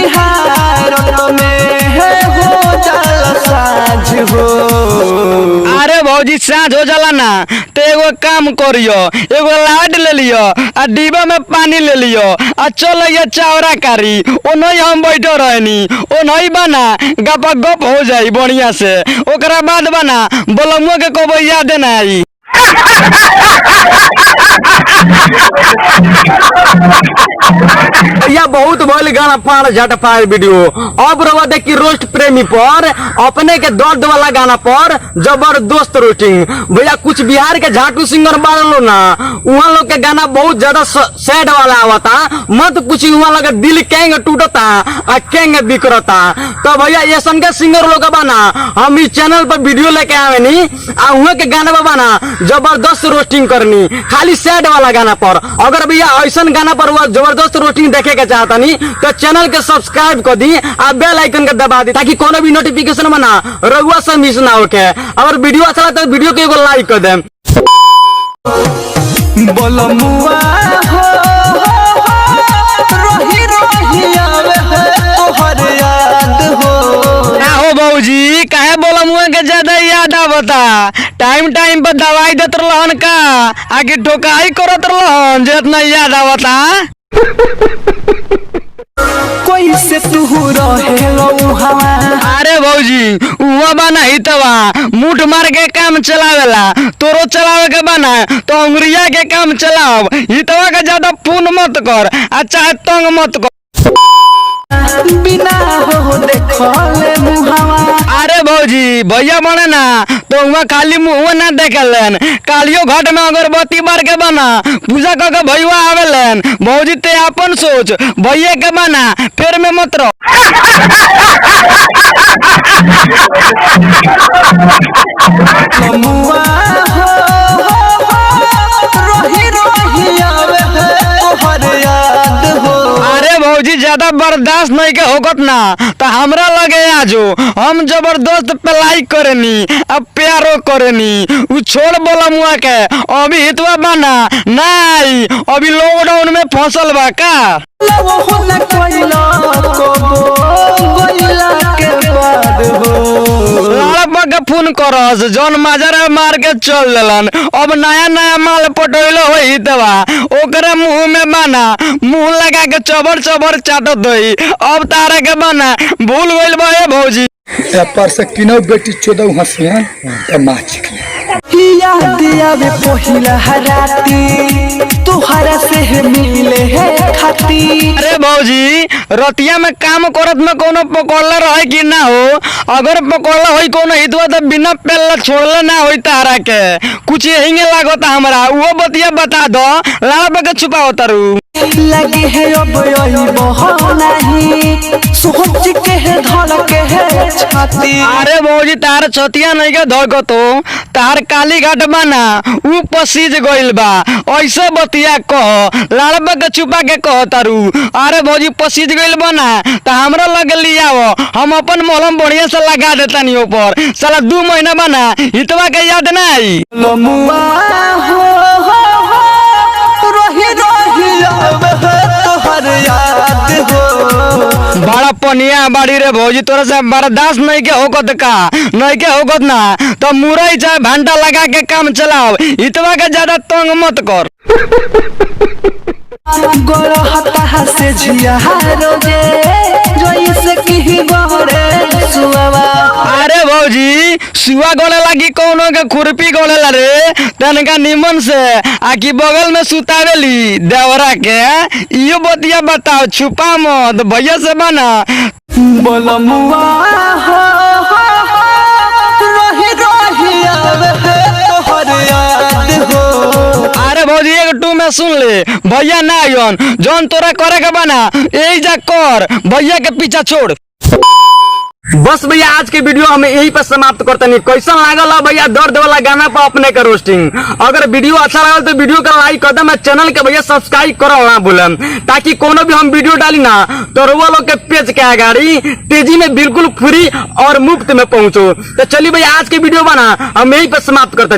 निहारत में हो जाला साँझ हो। अरे भौजी साँझ हो जाला ना तो एगो काम करियो, एगो लाड ले लियो आ डिब्बा में पानी ले लियो आ चल चावरा कारी ओनही हम बैठो रहनी ओनही बना गपा गप हो जाई बढ़िया से। ओकरा बाद बना बोलमुआ के कबो याद ना आई। या बहुत भइल गाना फाड़ झट फाड़ वीडियो। अब रवा देखी रोस्ट प्रेमी पर अपने के दर्द वाला गाना पर जबरदस्त रोस्टिंग। भैया कुछ बिहार के झाटू सिंगर बाल लो ना, वहाँ लोग के गाना बहुत ज्यादा सैड वाला आवता, मत कुछ वहाँ लोग दिल केंग टूटता और केंग बिखरता। तो भैया ये के सिंगर लोग बना हम इस चैनल पर वीडियो लेके आवे नी आ वहाँ के गाना बना जबरदस्त रोस्टिंग करनी खाली सैड वाला गाना पर। अगर भैया ऐसा गाना पर वो जबरदस्त रोस्टिंग देखे के चाहता नहीं तो चैनल के सब्सक्राइब कर दी और बेल आइकन के दबा दी ताकि कोनो भी नोटिफिकेशन बना रहुआ से मिस ना होके। अगर वीडियो अच्छा लगता है तो वीडियो को एगो लाइक कर दे। बोलमुआ हो रोही रोही आवे है तोहर याद हो। ना हो भौजी काहे बोलमुआ के ज्यादा याद आवता? टाइम टाइम पर दवाई देत रहन का आगे ठोकाई करत रहन जे इतना याद आवता। कोई से तू रहेलो हवा। अरे भौजी उहा बना हितवा मुठ मार के काम चलावेला, तोरो चलावे के बना तो अंगुरिया के काम चलाव। हितवा का ज्यादा फोन मत कर आ चाहे तंग मत कर। बिना हो देखले मुहावा। अरे भौजी भैया बने ना तो वहाँ खाली मुँह ना देखलन, कालियो घाट में अगरबत्ती बार के बना पूजा करके भैया आवेलन। भौजी ते अपन सोच भैया के बना फिर में मत रहो। बोलमुआ हो रोही रोही आवे है तोहर याद हो। अरे भौजी ज्यादा बर्दाश्त नहीं के होगत ना तो हमरा लगे आजो हम जबरदस्त पलाई करेनी अब प्यारो करेनी उ छोड़ बोला मुआ के अभी हितवा बना नहीं अभी लॉकडाउन में फसल बा का। वो होला कोइला को गोइला के बाद हो। लालपा के फोन करस जौन माजरा मार के चल देलन। अब नया नया माल पटोइलो हो हितवा ओकरे मुंह में बना मुंह लगा के चबर चबर चाटत होई। अब तारा के बना भूल गइल बा ए भौजी। पर से किनो बेटी 14 हंसिया त माछ याद आवे पहिला राती तुहरा से मिले है खाती। अरे भौजी रतिया में काम करत में कोनो पकड़ला रहे कि ना हो? अगर पकड़ला होई कोनो हितवा तो बिना पेल छोड़ले ना होई तारा के कुछ यही लागत हमरा वो बतिया बता दो लाभ के छुपाओ तारू। लगे है अब यही बहो नहीं सोच के है धड़ के है छाती। अरे भौजी तार छतिया नहीं के धोको तो तार काली घाट बना ऊ पसीज गइल बा ऐसे बतिया कह लाड़बा के छुपा के कह तारू। अरे भौजी पसीज गइल बना तो हमरा लगे लियाओ हम अपन मलहम बढ़िया से लगा देता नी ऊपर साला 2 महीना बना हितवा के याद ना आई। बोलमुआ हो रोही रोही आवे है तोहर याद हो। बड़ा पनिया बाड़ी रे भौजी तोरा से बर्दाश्त नहीं के होगत का नहीं के होगत ना तो मुरई चाहे भंटा लगा के काम चलाओ हितवा के ज्यादा तंग मत कर। गोरो हता से झिया रोजे जोई से की गोरे सुवा। अरे भौजी सुआ गोले लगी कोनो के खुरपी गोले ला रे तनका निमन से आकी बगल में सुतावेली देवरा के इयो बतिया बताओ छुपा मत भैया से बना। बोलमुआ हो रोही रोही आवे है तोहर याद हो। अरे भौजी एक 2 में सुन ले भैया ना आयन जौन तोरा करे के बना यही जा कर भैया के पीछा छोड़। बस भैया आज के वीडियो हमें यही पर समाप्त करते नहीं। कैसा लागल भैया दर्द वाला गाना पर अपने का रोस्टिंग? अगर वीडियो अच्छा लगल तो वीडियो का लाइक कर दे, चैनल के भैया सब्सक्राइब करो ना भूलम ताकि कोनो भी हम वीडियो डाली ना तो रुआ लोग के पेज के आगाड़ी तेजी में बिल्कुल फ्री और मुफ्त में पहुंचो। तो चलिए भैया आज के वीडियो बना हम यही पर समाप्त करते।